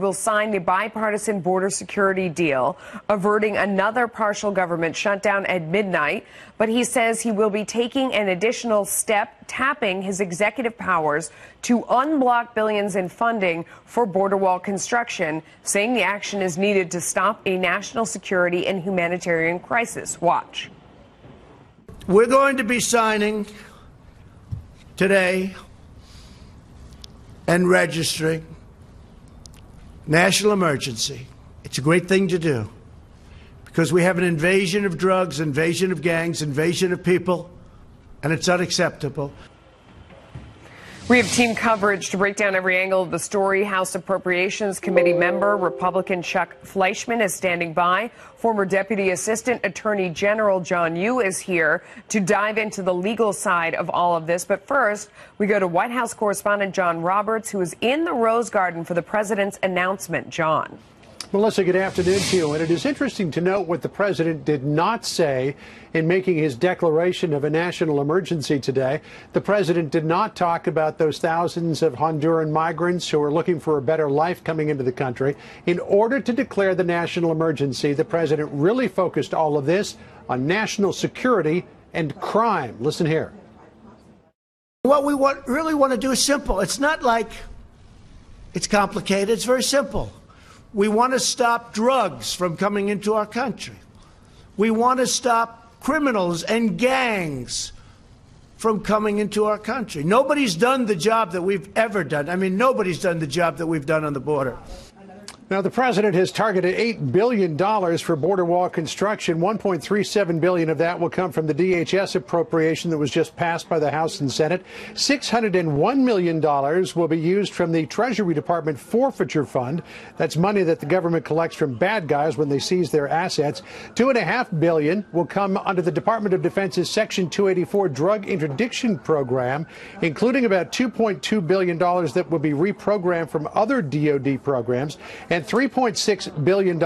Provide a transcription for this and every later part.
will sign the bipartisan border security deal, averting another partial government shutdown at midnight. But he says he will be taking an additional step, tapping his executive powers to unblock billions in funding for border wall construction, saying the action is needed to stop a national security and humanitarian crisis. Watch. We're going to be signing today and registering national emergency. It's a great thing to do because we have an invasion of drugs, invasion of gangs, invasion of people, and it's unacceptable. We have team coverage to break down every angle of the story. House Appropriations Committee member Republican Chuck Fleischmann is standing by. Former Deputy Assistant Attorney General John Yoo is here to dive into the legal side of all of this. But first, we go to White House correspondent John Roberts, who is in the Rose Garden for the president's announcement. John. Melissa, good afternoon to you. And it is interesting to note what the president did not say in making his declaration of a national emergency today. The president did not talk about those thousands of Honduran migrants who are looking for a better life coming into the country. In order to declare the national emergency, the president really focused all of this on national security and crime. Listen here. What we really want to do is simple. It's not like it's complicated. It's very simple. We want to stop drugs from coming into our country. We want to stop criminals and gangs from coming into our country. Nobody's done the job that we've ever done. I mean, nobody's done the job that we've done on the border. Now, the president has targeted $8 billion for border wall construction. $1.37 billion of that will come from the DHS appropriation that was just passed by the House and Senate. $601 million will be used from the Treasury Department forfeiture fund. That's money that the government collects from bad guys when they seize their assets. $2.5 billion will come under the Department of Defense's Section 284 drug interdiction program, including about $2.2 billion that will be reprogrammed from other DoD programs, and $3.6 billion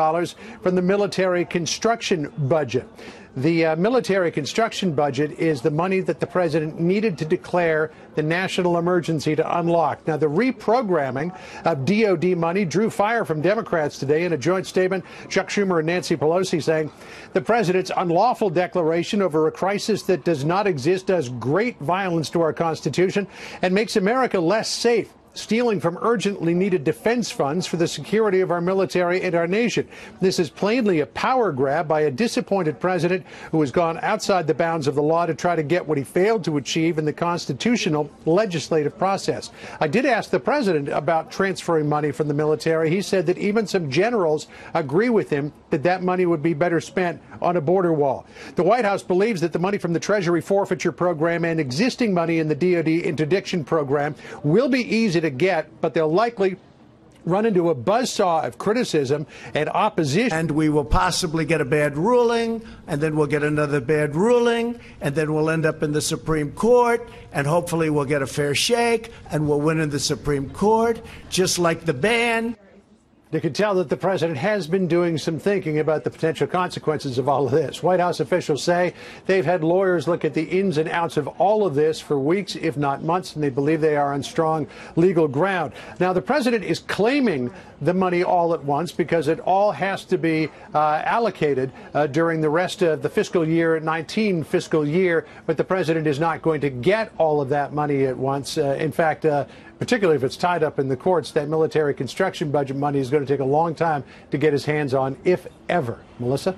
from the military construction budget. The military construction budget is the money that the president needed to declare the national emergency to unlock. Now, the reprogramming of DoD money drew fire from Democrats today in a joint statement. Chuck Schumer and Nancy Pelosi saying the president's unlawful declaration over a crisis that does not exist does great violence to our Constitution and makes America less safe, stealing from urgently needed defense funds for the security of our military and our nation. This is plainly a power grab by a disappointed president who has gone outside the bounds of the law to try to get what he failed to achieve in the constitutional legislative process. I did ask the president about transferring money from the military. He said that even some generals agree with him that that money would be better spent on a border wall. The White House believes that the money from the Treasury forfeiture program and existing money in the DoD interdiction program will be easy to get, but they'll likely run into a buzzsaw of criticism and opposition. And we will possibly get a bad ruling, and then we'll get another bad ruling, and then we'll end up in the Supreme Court, and hopefully we'll get a fair shake, and we'll win in the Supreme Court, just like the ban. You can tell that the president has been doing some thinking about the potential consequences of all of this. White House officials say they've had lawyers look at the ins and outs of all of this for weeks, if not months, and they believe they are on strong legal ground. Now, the president is claiming the money all at once because it all has to be allocated during the rest of the fiscal year 19 fiscal year, but the president is not going to get all of that money at once. In fact, particularly if it's tied up in the courts, that military construction budget money is going to take a long time to get his hands on, if ever. Melissa?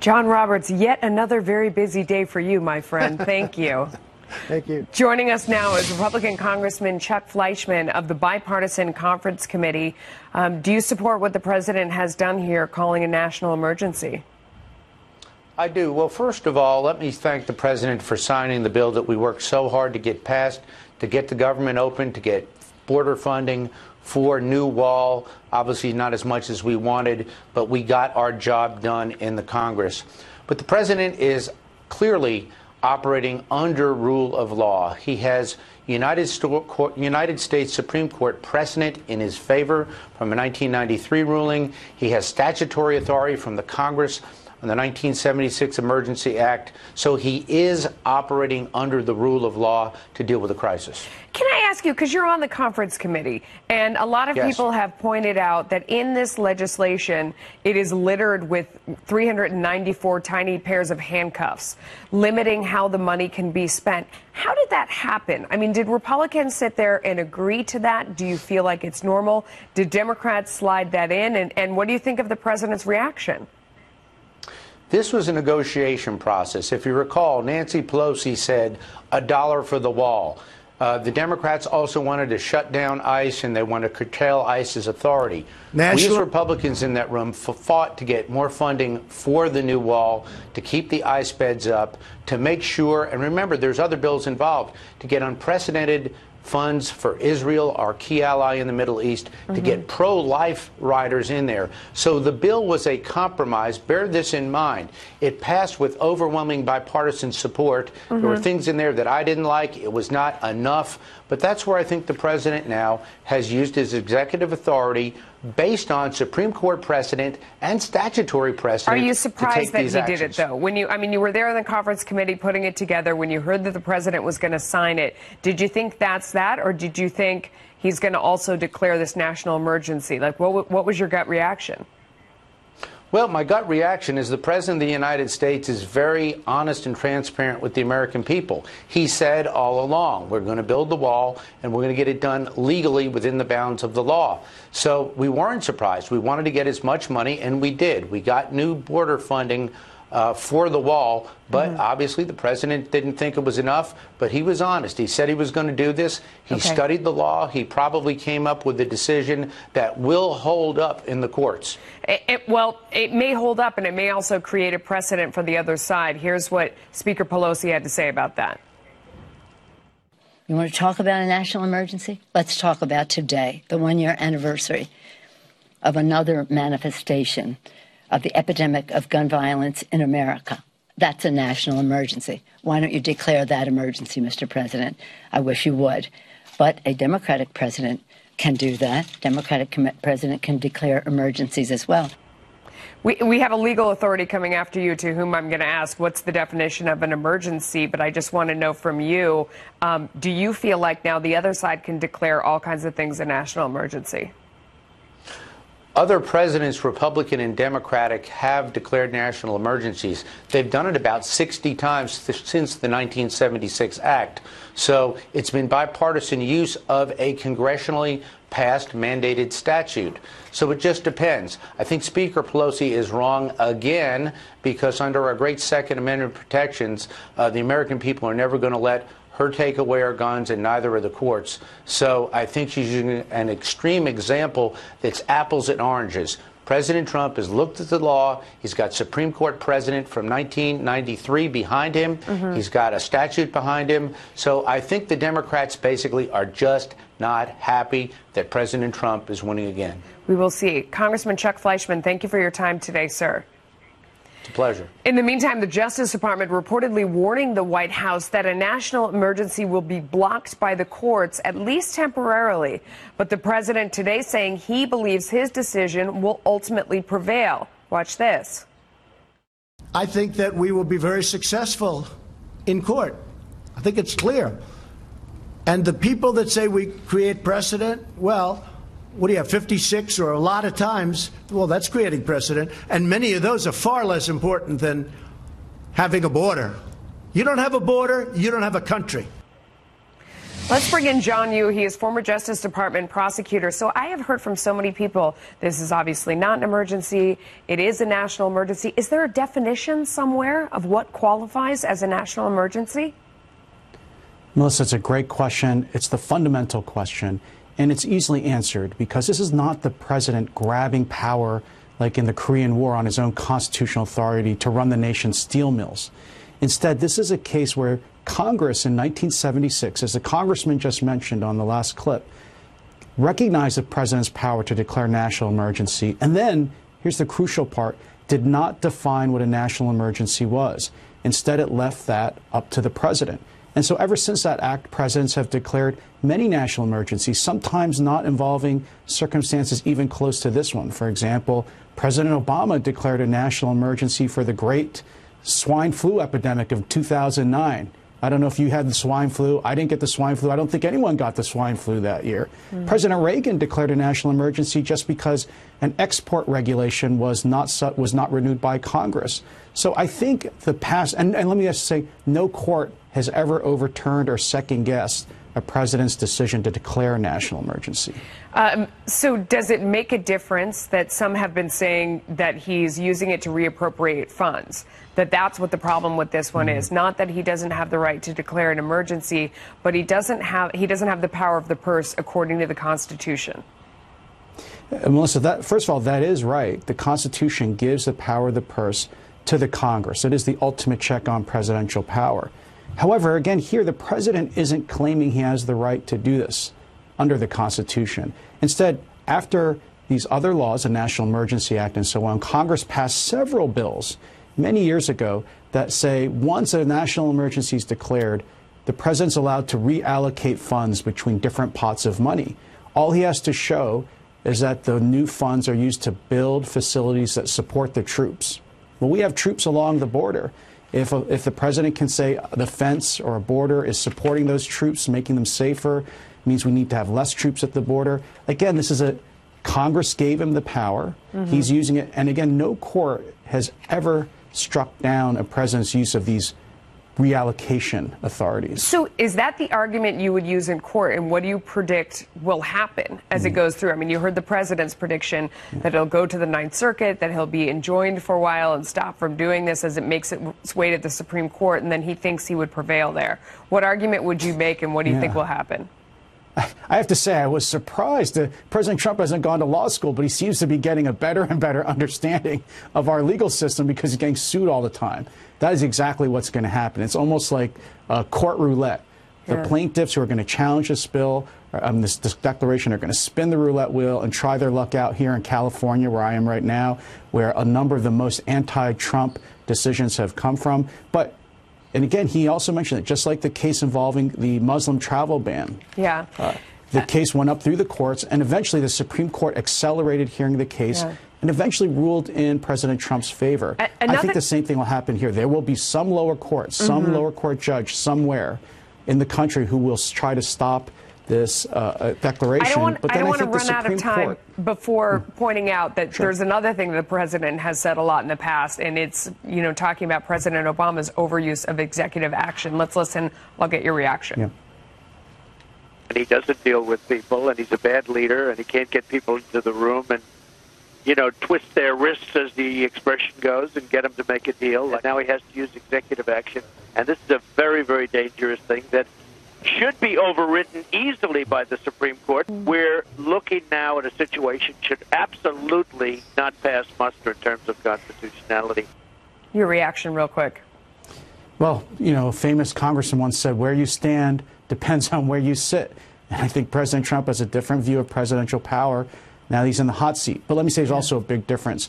John Roberts, yet another very busy day for you, my friend. Thank you. Thank you. Joining us now is Republican Congressman Chuck Fleischmann of the Bipartisan Conference Committee. Do you support what the president has done here, calling a national emergency? I do. Well, first of all, let me thank the president for signing the bill that we worked so hard to get passed, to get the government open, to get border funding for new wall. Obviously not as much as we wanted, but we got our job done in the Congress. But the president is clearly operating under rule of law. He has United States Supreme Court precedent in his favor from a 1993 ruling. He has statutory authority from the Congress on the 1976 Emergency Act. So he is operating under the rule of law to deal with the crisis. Can I ask you, because you're on the conference committee, and a lot of Yes. people have pointed out that in this legislation, it is littered with 394 tiny pairs of handcuffs, limiting how the money can be spent. How did that happen? I mean, did Republicans sit there and agree to that? Do you feel like it's normal? Did Democrats slide that in? And what do you think of the president's reaction? This was a negotiation process. If you recall, Nancy Pelosi said $1 for the wall. The Democrats also wanted to shut down ICE, and they want to curtail ICE's authority. We as Republicans in that room fought to get more funding for the new wall, to keep the ICE beds up, to make sure, and remember, there's other bills involved, to get unprecedented funds for Israel, our key ally in the Middle East, to get pro-life riders in there. So the bill was a compromise. Bear this in mind. It passed with overwhelming bipartisan support. There were things in there that I didn't like. It was not enough. But that's where I think the president now has used his executive authority based on Supreme Court precedent and statutory precedent. Are you surprised that he actions. did it, though? When you were there in the conference committee putting it together, when you heard that the president was going to sign it, did you think that's that, or did you think he's going to also declare this national emergency? Like, what was your gut reaction? Well, my gut reaction is the President of the United States is very honest and transparent with the American people. He said all along, we're going to build the wall and we're going to get it done legally within the bounds of the law. So we weren't surprised. We wanted to get as much money, and we did. We got new border funding for the wall, but obviously the president didn't think it was enough, but he was honest. He said he was going to do this. He studied the law. He probably came up with a decision that will hold up in the courts. Well, it may hold up, and it may also create a precedent for the other side. Here's what Speaker Pelosi had to say about that. You want to talk about a national emergency? Let's talk about today, the one-year anniversary of another manifestation of the epidemic of gun violence in America. That's a national emergency. Why don't you declare that emergency, Mr. President? I wish you would. But a Democratic president can do that. Democratic president can declare emergencies as well. We have a legal authority coming after you, to whom I'm going to ask what's the definition of an emergency, but I just want to know from you, do you feel like now the other side can declare all kinds of things a national emergency? Other presidents, Republican and Democratic, have declared national emergencies. They've done it about 60 times since the 1976 Act. So it's been bipartisan use of a congressionally passed mandated statute. So it just depends. I think Speaker Pelosi is wrong again, because under our great Second Amendment protections, the American people are never going to let her take away our guns, and neither are the courts. So I think she's using an extreme example that's apples and oranges. President Trump has looked at the law. He's got Supreme Court precedent from 1993 behind him. He's got a statute behind him. So I think the Democrats basically are just not happy that President Trump is winning again. We will see. Congressman Chuck Fleischmann, thank you for your time today, sir. It's a pleasure. In the meantime, the Justice Department reportedly warning the White House that a national emergency will be blocked by the courts, at least temporarily. But the president today saying he believes his decision will ultimately prevail. Watch this. I think that we will be very successful in court. I think it's clear. And the people that say we create precedent, well, what do you have, 56 or a lot of times? Well, that's creating precedent. And many of those are far less important than having a border. You don't have a border, you don't have a country. Let's bring in John Yoo. He is former Justice Department prosecutor. So I have heard from so many people, this is obviously not an emergency. It is a national emergency. Is there a definition somewhere of what qualifies as a national emergency? Melissa, it's a great question. It's the fundamental question. And it's easily answered, because this is not the president grabbing power like in the Korean War on his own constitutional authority to run the nation's steel mills. Instead, this is a case where Congress in 1976, as the congressman just mentioned on the last clip, recognized the president's power to declare national emergency. And then, here's the crucial part, did not define what a national emergency was. Instead, it left that up to the president. And so ever since that act, presidents have declared many national emergencies, sometimes not involving circumstances even close to this one. For example, President Obama declared a national emergency for the great swine flu epidemic of 2009. I don't know if you had the swine flu. I didn't get the swine flu. I don't think anyone got the swine flu that year. President Reagan declared a national emergency just because an export regulation was not renewed by Congress. So I think the past, and let me just say, no court has ever overturned or second-guessed a president's decision to declare a national emergency. So does it make a difference that some have been saying that he's using it to reappropriate funds? That's what the problem with this one is. Not that he doesn't have the right to declare an emergency, but he doesn't have the power of the purse according to the Constitution. Melissa, first of all, that is right. The Constitution gives the power of the purse to the Congress. It is the ultimate check on presidential power. However, again, here, the president isn't claiming he has the right to do this under the Constitution. Instead, after these other laws, the National Emergency Act and so on, Congress passed several bills many years ago that say once a national emergency is declared, the president's allowed to reallocate funds between different pots of money. All he has to show is that the new funds are used to build facilities that support the troops. Well, we have troops along the border. If the president can say the fence or a border is supporting those troops, making them safer, means we need to have less troops at the border. Again, Congress gave him the power. He's using it. And again, no court has ever struck down a president's use of these reallocation authorities. So is that the argument you would use in court, and what do you predict will happen as it goes through? I mean, you heard the president's prediction that it'll go to the Ninth Circuit, that he'll be enjoined for a while and stop from doing this as it makes its way to the Supreme Court, and then he thinks he would prevail there. What argument would you make, and what do you think will happen? I have to say, I was surprised that President Trump hasn't gone to law school, but he seems to be getting a better and better understanding of our legal system because he's getting sued all the time. That is exactly what's going to happen. It's almost like court roulette. The plaintiffs who are going to challenge this bill, this declaration, are going to spin the roulette wheel and try their luck out here in California, where I am right now, where a number of the most anti-Trump decisions have come from. And again, he also mentioned that just like the case involving the Muslim travel ban. The case went up through the courts, and eventually the Supreme Court accelerated hearing the case and eventually ruled in President Trump's favor. I think the same thing will happen here. There will be some lower court, some lower court judge somewhere in the country who will try to stop this declaration. I don't want to run out of time before pointing out that there's another thing that the president has said a lot in the past, and it's, talking about President Obama's overuse of executive action. Let's listen. I'll get your reaction. And he doesn't deal with people, and he's a bad leader, and he can't get people into the room and, twist their wrists, as the expression goes, and get them to make a deal. And now he has to use executive action. And this is a very, very dangerous thing that should be overridden easily by the Supreme Court. We're looking now at a situation should absolutely not pass muster in terms of constitutionality. Your reaction real quick. Well, a famous congressman once said, where you stand depends on where you sit. And I think President Trump has a different view of presidential power now that he's in the hot seat. But let me say there's also a big difference.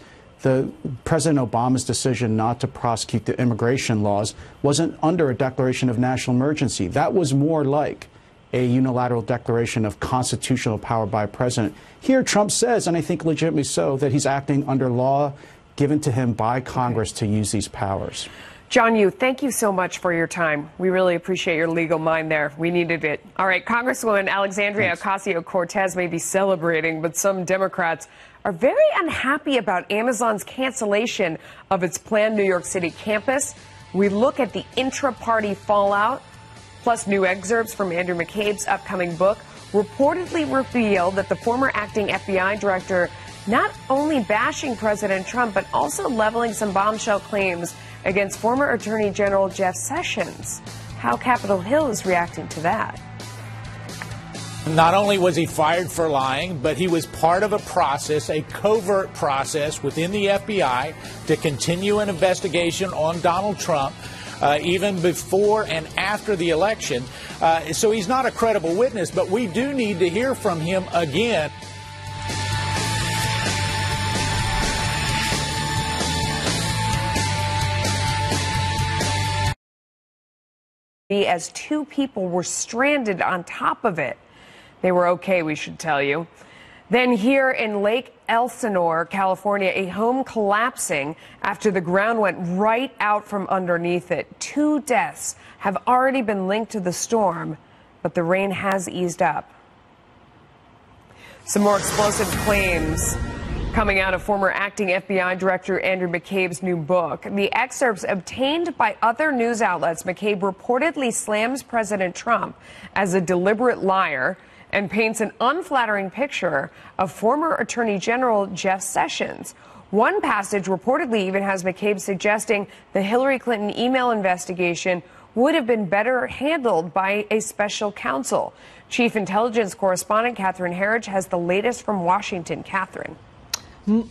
President Obama's decision not to prosecute the immigration laws wasn't under a declaration of national emergency. That was more like a unilateral declaration of constitutional power by a president. Here, Trump says, and I think legitimately so, that he's acting under law given to him by Congress to use these powers. John Yoo, thank you so much for your time. We really appreciate your legal mind there. We needed it. All right, Congresswoman Alexandria Ocasio-Cortez may be celebrating, but some Democrats are very unhappy about Amazon's cancellation of its planned New York City campus. We look at the intra-party fallout, plus new excerpts from Andrew McCabe's upcoming book reportedly reveal that the former acting FBI director not only bashing President Trump, but also leveling some bombshell claims against former Attorney General Jeff Sessions. How Capitol Hill is reacting to that. Not only was he fired for lying, but he was part of a process, a covert process within the FBI to continue an investigation on Donald Trump, even before and after the election. So he's not a credible witness, but we do need to hear from him again. as two people were stranded on top of it. They were okay, we should tell you. Then here in Lake Elsinore, California, a home collapsing after the ground went right out from underneath it. 2 deaths have already been linked to the storm, but the rain has eased up. Some more explosive claims coming out of former acting FBI Director Andrew McCabe's new book. The excerpts obtained by other news outlets, McCabe reportedly slams President Trump as a deliberate liar and paints an unflattering picture of former Attorney General Jeff Sessions. One passage reportedly even has McCabe suggesting the Hillary Clinton email investigation would have been better handled by a special counsel. Chief Intelligence Correspondent Catherine Herridge has the latest from Washington. Catherine.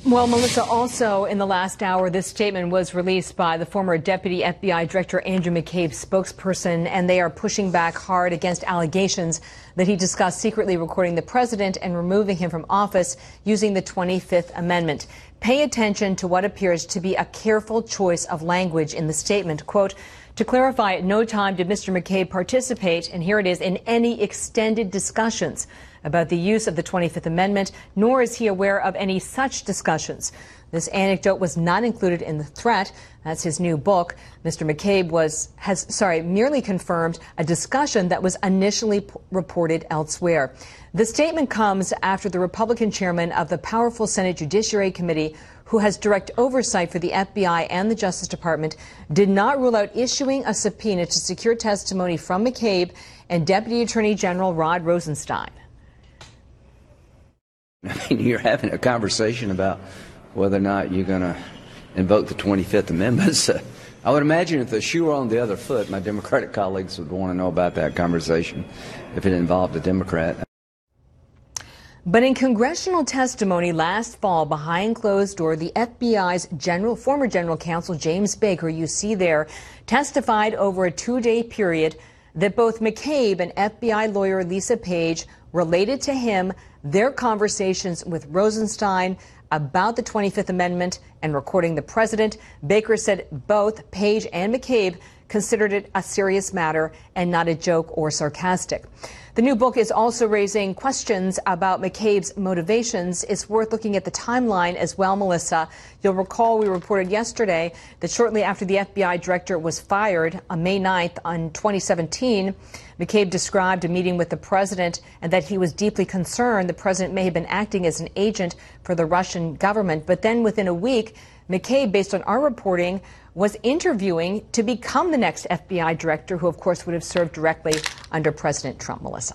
Well, Melissa, also in the last hour, this statement was released by the former Deputy FBI Director Andrew McCabe's spokesperson, and they are pushing back hard against allegations that he discussed secretly recording the president and removing him from office using the 25th Amendment. Pay attention to what appears to be a careful choice of language in the statement. Quote, to clarify, at no time did Mr. McCabe participate, and here it is, in any extended discussions about the use of the 25th Amendment, nor is he aware of any such discussions. This anecdote was not included in the threat. That's his new book. Mr. McCabe has merely confirmed a discussion that was initially reported elsewhere. The statement comes after the Republican chairman of the powerful Senate Judiciary Committee, who has direct oversight for the FBI and the Justice Department, did not rule out issuing a subpoena to secure testimony from McCabe and Deputy Attorney General Rod Rosenstein. I mean, you're having a conversation about whether or not you're going to invoke the 25th Amendment. So I would imagine if the shoe were on the other foot, my Democratic colleagues would want to know about that conversation if it involved a Democrat. But in congressional testimony last fall behind closed door, the FBI's former general counsel James Baker, you see there, testified over a 2-day period that both McCabe and FBI lawyer Lisa Page related to him their conversations with Rosenstein about the 25th Amendment and recording the president. Baker said both Page and McCabe considered it a serious matter and not a joke or sarcastic. The new book is also raising questions about McCabe's motivations. It's worth looking at the timeline as well, Melissa. You'll recall we reported yesterday that shortly after the FBI director was fired on May 9th in 2017, McCabe described a meeting with the president and that he was deeply concerned the president may have been acting as an agent for the Russian government. But then within a week, McCabe, based on our reporting, was interviewing to become the next FBI director, who, of course, would have served directly under President Trump. Melissa.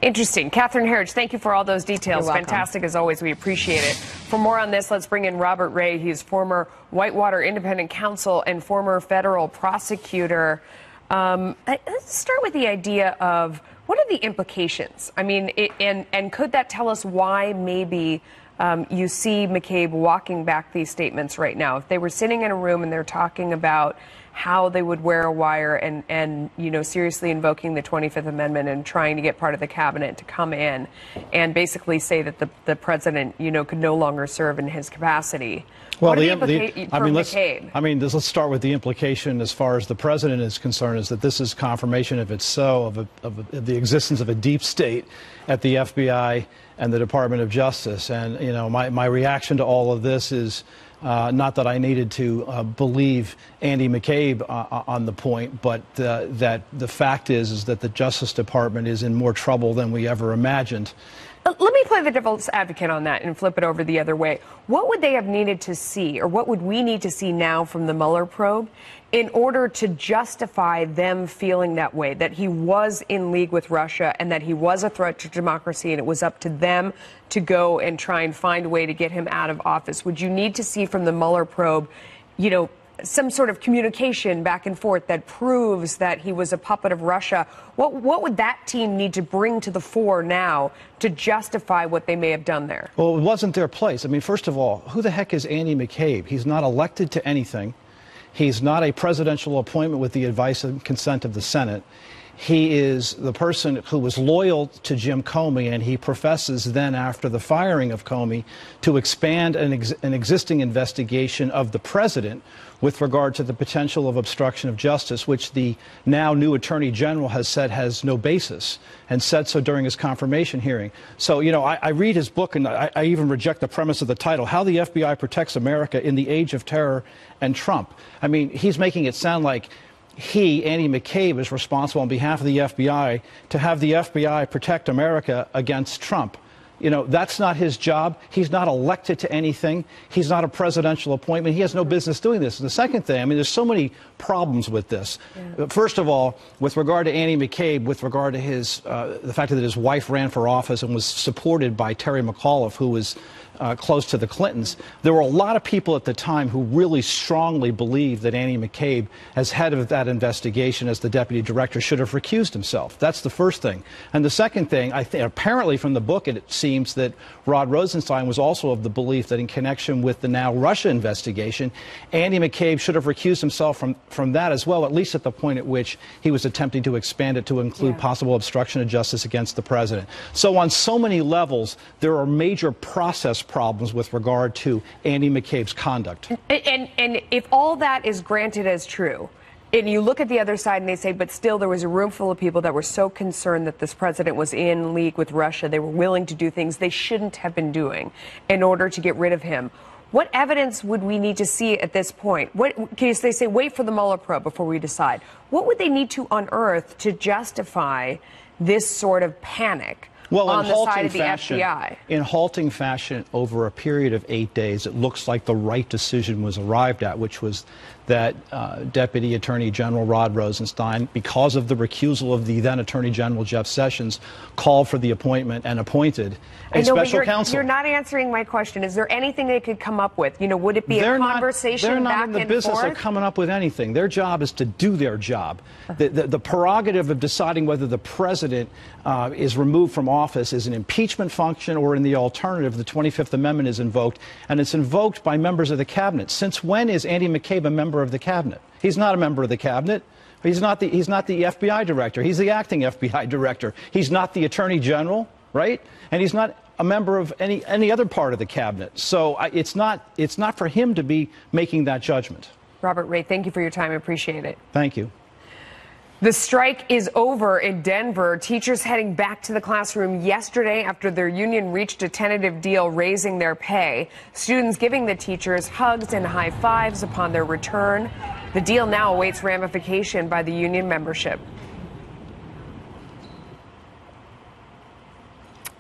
Interesting. Catherine Herridge, thank you for all those details. You're welcome. Fantastic as always. We appreciate it. For more on this, let's bring in Robert Ray. He's former Whitewater Independent Counsel and former federal prosecutor. Let's start with the idea of what are the implications? I mean, and could that tell us why maybe you see McCabe walking back these statements right now? If they were sitting in a room and they're talking about how they would wear a wire and you know, seriously invoking the 25th Amendment and trying to get part of the cabinet to come in and basically say that the president, you know, could no longer serve in his capacity. Well, let's start with the implication as far as the president is concerned, is that this is confirmation, if it's so, of the existence of a deep state at the FBI and the Department of Justice. And, you know, my reaction to all of this is not that I needed to believe Andy McCabe on the point, but that the fact is that the Justice Department is in more trouble than we ever imagined. Let me play the devil's advocate on that and flip it over the other way. What would they have needed to see, or what would we need to see now from the Mueller probe in order to justify them feeling that way, that he was in league with Russia and that he was a threat to democracy and it was up to them to go and try and find a way to get him out of office? Would you need to see from the Mueller probe, you know, some sort of communication back and forth that proves that he was a puppet of Russia? What would that team need to bring to the fore now to justify what they may have done there? Well, it wasn't their place. I mean, first of all, who the heck is Andy McCabe? He's not elected to anything. He's not a presidential appointment with the advice and consent of the Senate. He is the person who was loyal to Jim Comey, and he professes then, after the firing of Comey, to expand an existing investigation of the president with regard to the potential of obstruction of justice, which the now new Attorney General has said has no basis, and said so during his confirmation hearing. So, you know, I read his book, and I even reject the premise of the title, How the FBI Protects America in the Age of Terror and Trump. I mean, he's making it sound like he, Andy McCabe, is responsible on behalf of the FBI to have the FBI protect America against Trump. You know, that's not his job. He's not elected to anything. He's not a presidential appointment. He has no business doing this. And the second thing, I mean, there's so many problems with this. Yeah. First of all, with regard to Andy McCabe, with regard to his the fact that his wife ran for office and was supported by Terry McAuliffe, who was close to the Clintons, there were a lot of people at the time who really strongly believed that Andy McCabe, as head of that investigation, as the deputy director, should have recused himself. That's the first thing. And the second thing, I think, apparently from the book, it seems that Rod Rosenstein was also of the belief that in connection with the now Russia investigation, Andy McCabe should have recused himself from that as well, at least at the point at which he was attempting to expand it to include possible obstruction of justice against the president. So on so many levels, there are major process problems with regard to Andy McCabe's conduct. And if all that is granted as true, and you look at the other side and they say, but still there was a room full of people that were so concerned that this president was in league with Russia, they were willing to do things they shouldn't have been doing in order to get rid of him. What evidence would we need to see at this point? Because they say, wait for the Mueller probe before we decide. What would they need to unearth to justify this sort of panic? Well, on the side of the FBI. In halting fashion, over a period of 8 days, it looks like the right decision was arrived at, which was that Deputy Attorney General Rod Rosenstein, because of the recusal of the then Attorney General Jeff Sessions, called for the appointment and appointed a special counsel. You're not answering my question. Is there anything they could come up with? You know, would it be a conversation They're not back in the and business forth? of coming up with anything. Their job is to do their job. The prerogative of deciding whether the president is removed from office is an impeachment function, or in the alternative, the 25th Amendment is invoked, and it's invoked by members of the cabinet. Since when is Andy McCabe a member of the cabinet? He's not a member of the cabinet. He's not the FBI director. He's the acting FBI director. He's not the attorney general, right? And he's not a member of any other part of the cabinet. So it's not for him to be making that judgment. Robert Ray, thank you for your time. I appreciate it. Thank you. The strike is over in Denver. Teachers heading back to the classroom yesterday after their union reached a tentative deal raising their pay. Students giving the teachers hugs and high fives upon their return. The deal now awaits ramification by the union membership.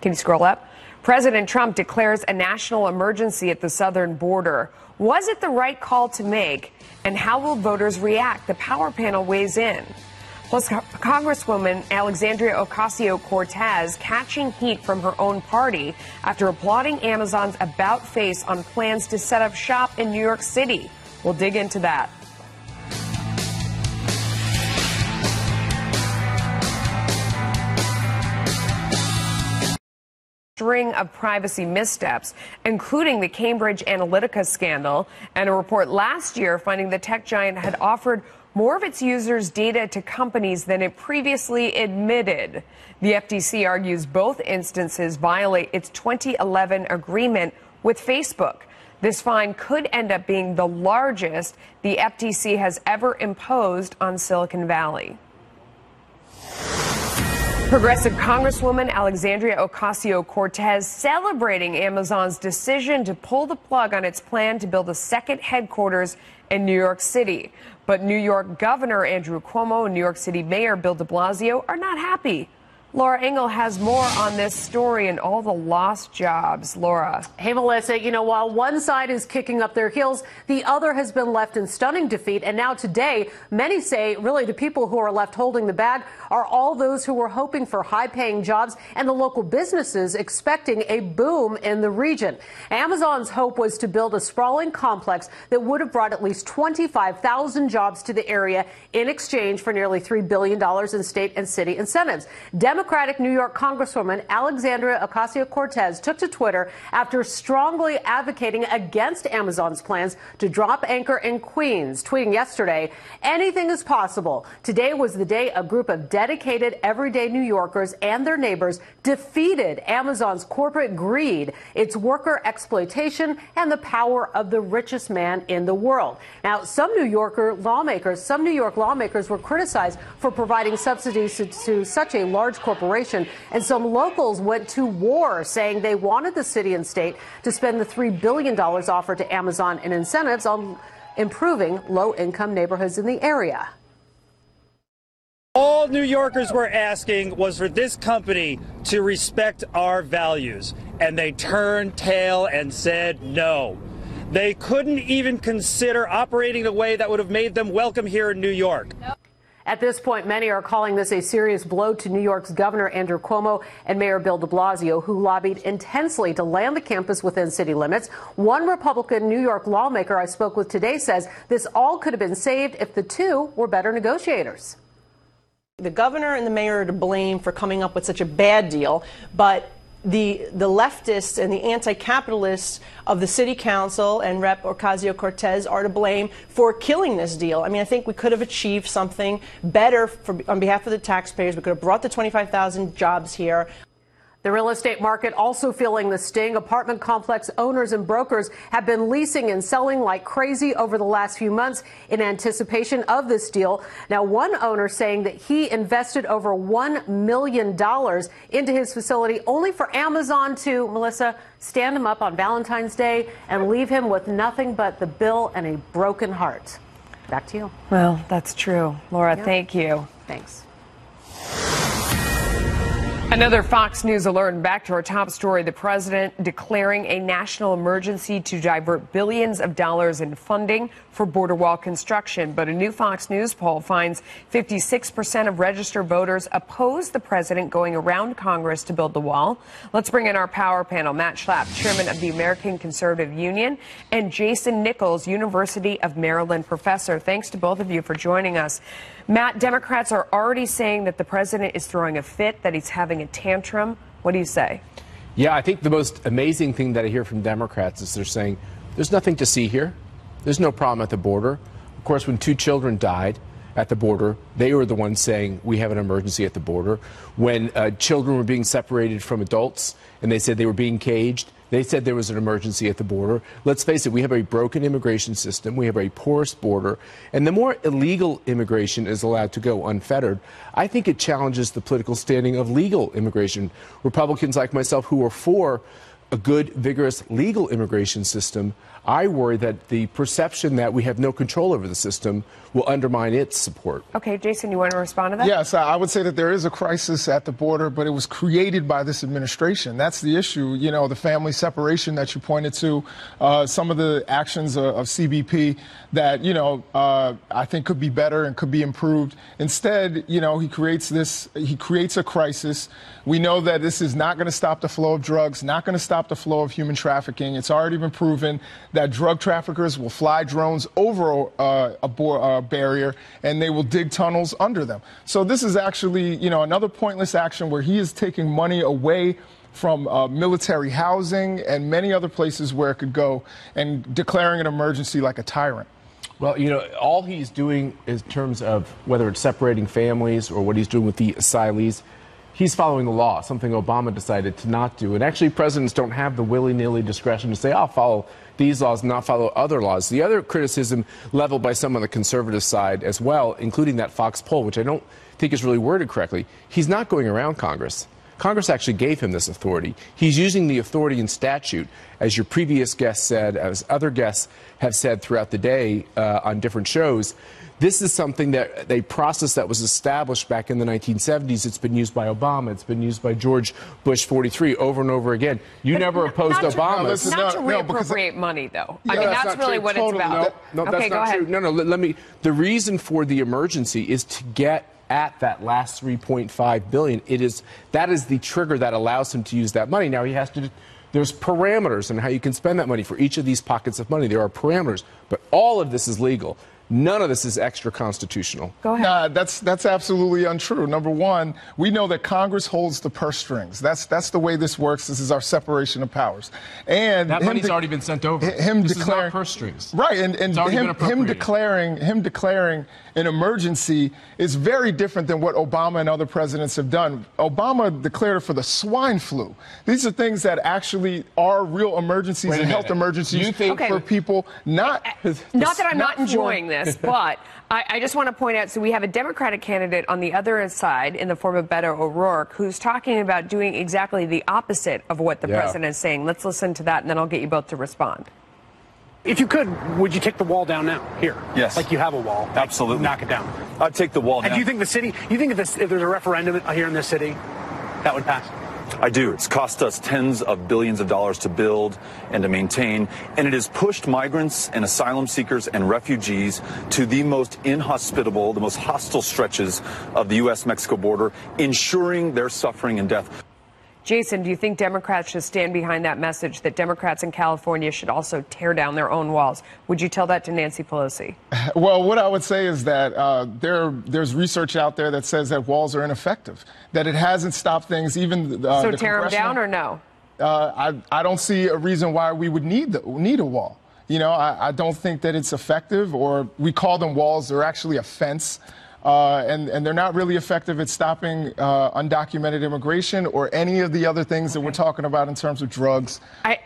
Can you scroll up? President Trump declares a national emergency at the southern border. Was it the right call to make? And how will voters react? The Power Panel weighs in. Plus, Congresswoman Alexandria Ocasio-Cortez catching heat from her own party after applauding Amazon's about-face on plans to set up shop in New York City. We'll dig into that. String of privacy missteps, including the Cambridge Analytica scandal, and a report last year finding the tech giant had offered more of its users' data to companies than it previously admitted. The FTC argues both instances violate its 2011 agreement with Facebook. This fine could end up being the largest the FTC has ever imposed on Silicon Valley. Progressive Congresswoman Alexandria Ocasio-Cortez celebrating Amazon's decision to pull the plug on its plan to build a second headquarters in New York City. But New York Governor Andrew Cuomo and New York City Mayor Bill de Blasio are not happy. Laura Engel has more on this story and all the lost jobs. Laura. Hey, Melissa, you know, while one side is kicking up their heels, the other has been left in stunning defeat. And now today, many say really the people who are left holding the bag are all those who were hoping for high-paying jobs and the local businesses expecting a boom in the region. Amazon's hope was to build a sprawling complex that would have brought at least 25,000 jobs to the area in exchange for nearly $3 billion in state and city incentives. Democrats Democratic New York Congresswoman Alexandria Ocasio-Cortez took to Twitter after strongly advocating against Amazon's plans to drop anchor in Queens, tweeting yesterday, "Anything is possible. Today was the day a group of dedicated everyday New Yorkers and their neighbors defeated Amazon's corporate greed, its worker exploitation, and the power of the richest man in the world." Now, some New York lawmakers were criticized for providing subsidies to such a large corporation, and some locals went to war, saying they wanted the city and state to spend the $3 billion offered to Amazon in incentives on improving low-income neighborhoods in the area. All New Yorkers were asking was for this company to respect our values, and they turned tail and said no. They couldn't even consider operating in a way that would have made them welcome here in New York. At this point, many are calling this a serious blow to New York's Governor Andrew Cuomo and Mayor Bill de Blasio, who lobbied intensely to land the campus within city limits. One Republican New York lawmaker I spoke with today says this all could have been saved if the two were better negotiators. The governor and the mayor are to blame for coming up with such a bad deal, but the leftists and the anti-capitalists of the city council and Rep. Ocasio-Cortez are to blame for killing this deal. I mean, I think we could have achieved something better on behalf of the taxpayers. We could have brought the 25,000 jobs here. The real estate market also feeling the sting. Apartment complex owners and brokers have been leasing and selling like crazy over the last few months in anticipation of this deal. Now, one owner saying that he invested over $1 million into his facility only for Amazon to, Melissa, stand him up on Valentine's Day and leave him with nothing but the bill and a broken heart. Back to you. Well, that's true. Laura, thank you. Thanks. Another Fox News alert, and back to our top story. The president declaring a national emergency to divert billions of dollars in funding for border wall construction. But a new Fox News poll finds 56% of registered voters oppose the president going around Congress to build the wall. Let's bring in our power panel. Matt Schlapp, chairman of the American Conservative Union, and Jason Nichols, University of Maryland professor. Thanks to both of you for joining us. Matt, Democrats are already saying that the president is throwing a fit, that he's having a tantrum. What do you say? Yeah, I think the most amazing thing that I hear from Democrats is they're saying there's nothing to see here. There's no problem at the border. Of course, when 2 children died at the border, they were the ones saying we have an emergency at the border. When children were being separated from adults and they said they were being caged, they said there was an emergency at the border. Let's face it, we have a broken immigration system. We have a porous border. And the more illegal immigration is allowed to go unfettered, I think it challenges the political standing of legal immigration. Republicans like myself who are for a good, vigorous legal immigration system, I worry that the perception that we have no control over the system will undermine its support. Okay, Jason, you want to respond to that? Yes, I would say that there is a crisis at the border, but it was created by this administration. That's the issue. You know, the family separation that you pointed to, some of the actions of CBP that, you know, I think could be better and could be improved. Instead, you know, he creates a crisis. We know that this is not going to stop the flow of drugs, not going to stop the flow of human trafficking. It's already been proven that drug traffickers will fly drones over a barrier and they will dig tunnels under them. So this is actually, you know, another pointless action where he is taking money away from military housing and many other places where it could go and declaring an emergency like a tyrant. Well, you know, all he's doing in terms of whether it's separating families or what he's doing with the asylees, he's following the law, something Obama decided to not do. And actually, presidents don't have the willy-nilly discretion to say, I'll follow these laws, not follow other laws. The other criticism leveled by some on the conservative side as well, including that Fox poll, which I don't think is really worded correctly, he's not going around Congress. Congress actually gave him this authority. He's using the authority in statute, as your previous guest said, as other guests have said throughout the day on different shows. This is something that a process that was established back in the 1970s. It's been used by Obama. It's been used by George Bush 43 over and over again. You never opposed Obama. Not to reappropriate money, though. I mean, that's really what it's about. No, okay, that's not true. No, let me. The reason for the emergency is to get at that last $3.5 billion. That is the trigger that allows him to use that money. Now he has to. There's parameters on how you can spend that money for each of these pockets of money. There are parameters, but all of this is legal. None of this is extra constitutional. Go ahead. Nah, that's absolutely untrue. Number one, we know that Congress holds the purse strings. That's the way this works. This is our separation of powers. And that money's already been sent over. This is not purse strings. Right, and him declaring an emergency is very different than what Obama and other presidents have done. Obama declared it for the swine flu. These are things that actually are real emergencies and health emergencies for people. Not that I'm not enjoying this, but I just want to point out, so we have a Democratic candidate on the other side in the form of Beto O'Rourke who's talking about doing exactly the opposite of what the president is saying. Let's listen to that, and then I'll get you both to respond. If you could, would you take the wall down now? Here. Yes. Like you have a wall. Absolutely. Knock it down. I'd take the wall down. And do you think if there's a referendum here in this city, that would pass? I do. It's cost us tens of billions of dollars to build and to maintain, and it has pushed migrants and asylum seekers and refugees to the most inhospitable, the most hostile stretches of the U.S.-Mexico border, ensuring their suffering and death. Jason, do you think Democrats should stand behind that message that Democrats in California should also tear down their own walls? Would you tell that to Nancy Pelosi? Well, what I would say is that there's research out there that says that walls are ineffective, that it hasn't stopped things. Even so, tear them down or no? I don't see a reason why we would need a wall. You know, I don't think that it's effective, or we call them walls. They're actually a fence. And they're not really effective at stopping undocumented immigration or any of the other things that we're talking about in terms of drugs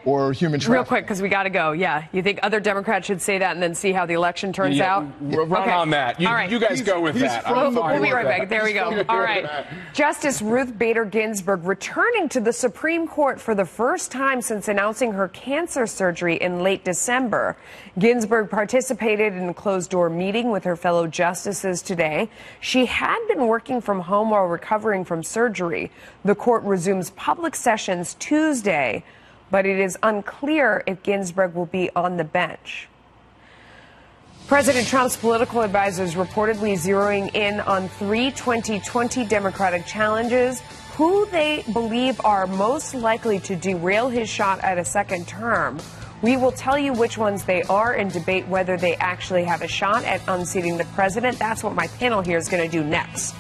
or human trafficking. Real quick, because we got to go. Yeah. You think other Democrats should say that and then see how the election turns out? Run on that. All right. You guys go with that. We'll be right back. There we go. All right. Justice Ruth Bader Ginsburg returning to the Supreme Court for the first time since announcing her cancer surgery in late December. Ginsburg participated in a closed-door meeting with her fellow justices today. She had been working from home while recovering from surgery. The court resumes public sessions Tuesday, but it is unclear if Ginsburg will be on the bench. President Trump's political advisors reportedly zeroing in on 3 2020 Democratic challenges, who they believe are most likely to derail his shot at a second term. We will tell you which ones they are and debate whether they actually have a shot at unseating the president. That's what my panel here is going to do next.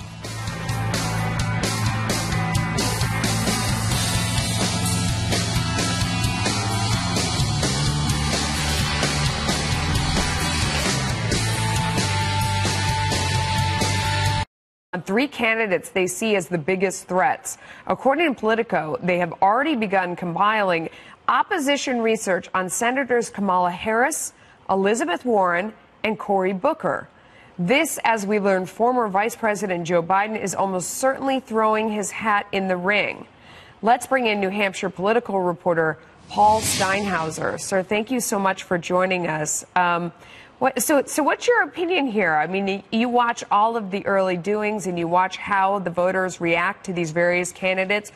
On 3 candidates they see as the biggest threats. According to Politico, they have already begun compiling opposition research on Senators Kamala Harris, Elizabeth Warren, and Cory Booker. This, as we learned, former Vice President Joe Biden is almost certainly throwing his hat in the ring. Let's bring in New Hampshire political reporter Paul Steinhauser. Sir, thank you so much for joining us. So what's your opinion here? I mean, you watch all of the early doings and you watch how the voters react to these various candidates.